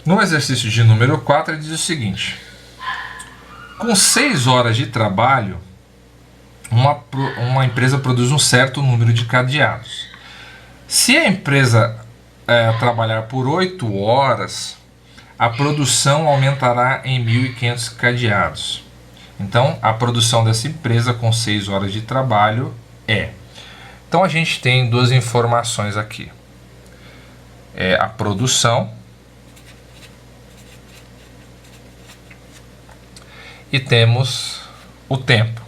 No exercício de número 4, ele diz o seguinte: com 6 horas de trabalho, uma empresa produz um certo número de cadeados. Se a empresa trabalhar por 8 horas, a produção aumentará em 1.500 cadeados. Então, a produção dessa empresa com 6 horas de trabalho é... Então, a gente tem duas informações aqui. É a produção e temos o tempo,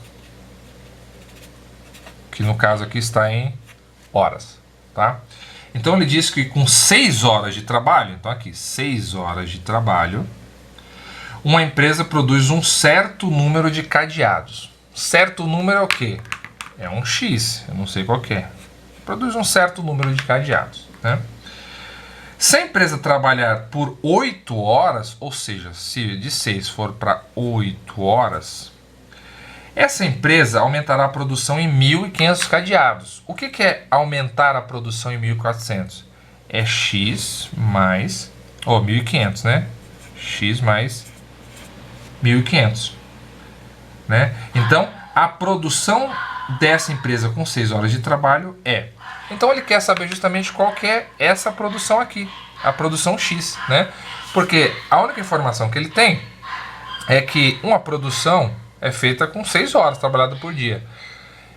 que no caso aqui está em horas, tá? Então ele diz que com 6 horas de trabalho, então aqui 6 horas de trabalho, uma empresa produz um certo número de cadeados. Certo número é o quê? É um X, eu não sei qual que é. Produz um certo número de cadeados, né? Se a empresa trabalhar por 8 horas, ou seja, se de 6 for para 8 horas, essa empresa aumentará a produção em 1.500 cadeados. O que é aumentar a produção em 1.400? É X mais... 1.500, né? X mais 1.500. Né? Então, a produção dessa empresa com 6 horas de trabalho é... Então, ele quer saber justamente qual que é essa produção aqui. A produção X, né? Porque a única informação que ele tem é que uma produção é feita com 6 horas trabalhada por dia.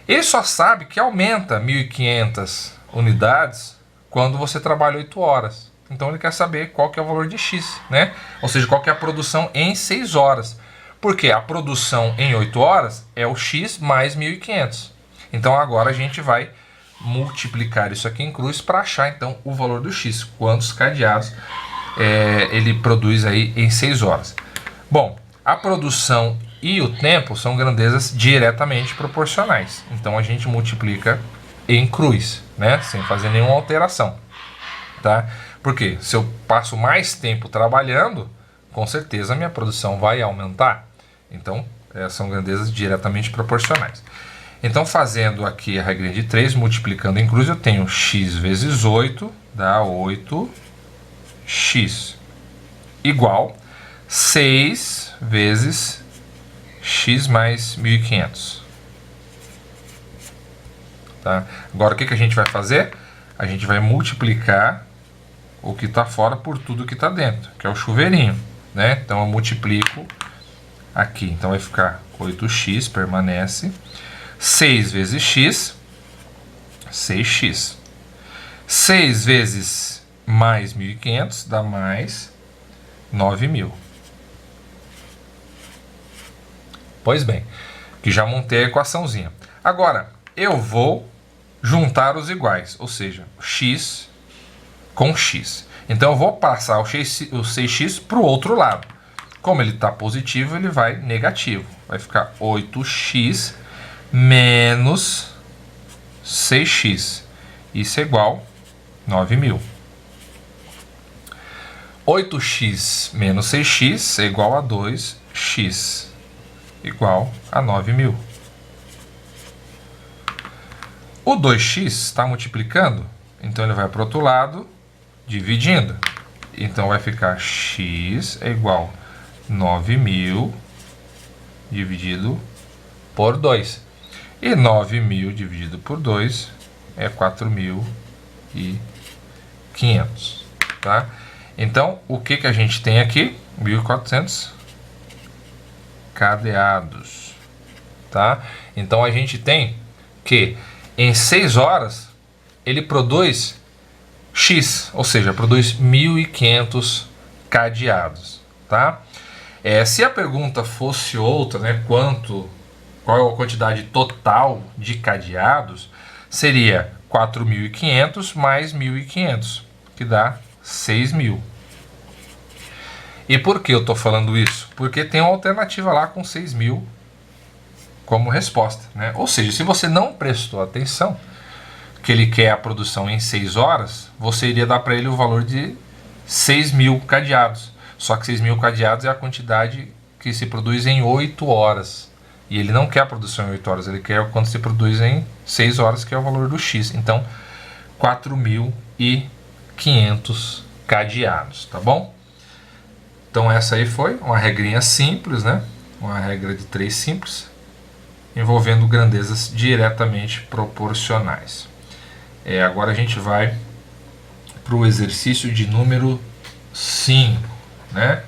Ele só sabe que aumenta 1.500 unidades quando você trabalha 8 horas. Então ele quer saber qual que é o valor de X, né? Ou seja, qual que é a produção em 6 horas. Porque a produção em 8 horas é o X mais 1.500. Então agora a gente vai multiplicar isso aqui em cruz para achar então o valor do X. Quantos cadeados ele produz aí em 6 horas. Bom, a produção e o tempo são grandezas diretamente proporcionais. Então a gente multiplica em cruz, né? Sem fazer nenhuma alteração, tá? Porque se eu passo mais tempo trabalhando, com certeza a minha produção vai aumentar. Então são grandezas diretamente proporcionais. Então fazendo aqui a regrinha de 3, multiplicando em cruz, eu tenho x vezes 8 dá 8x igual 6 vezes x mais 1.500. Tá? Agora o que a gente vai fazer? A gente vai multiplicar o que está fora por tudo que está dentro, que é o chuveirinho, né? Então eu multiplico aqui, então vai ficar 8x, permanece, 6 vezes x, 6x. 6 vezes mais 1.500 dá mais 9.000. Pois bem, que já montei a equaçãozinha. Agora, eu vou juntar os iguais, ou seja, x com x. Então eu vou passar o 6x para o outro lado. Como ele está positivo, ele vai negativo. Vai ficar 8x menos 6x. Isso é igual a 9.000. 8x menos 6x é igual a 2x, igual a 9.000. O 2x está multiplicando, então ele vai para o outro lado, dividindo. Então vai ficar x é igual a 9.000 dividido por 2. E 9.000 dividido por 2 é 4.500. Tá? Então, o que a gente tem aqui? 1.400 cadeados. Tá? Então, a gente tem que em 6 horas ele produz X, ou seja, produz 1.500 cadeados. Tá? Se a pergunta fosse outra, né, qual é a quantidade total de cadeados, seria 4.500 mais 1.500, que dá 6.000. E por que eu estou falando isso? Porque tem uma alternativa lá com 6.000 como resposta, né? Ou seja, se você não prestou atenção, que ele quer a produção em 6 horas, você iria dar para ele o valor de 6.000 cadeados. Só que 6.000 cadeados é a quantidade que se produz em 8 horas. E ele não quer a produção em 8 horas, ele quer quanto se produz em 6 horas, que é o valor do X. Então, 4.500 cadeados, tá bom? Então essa aí foi uma regrinha simples, né? Uma regra de 3 simples, envolvendo grandezas diretamente proporcionais. Agora a gente vai para o exercício de número 5, né?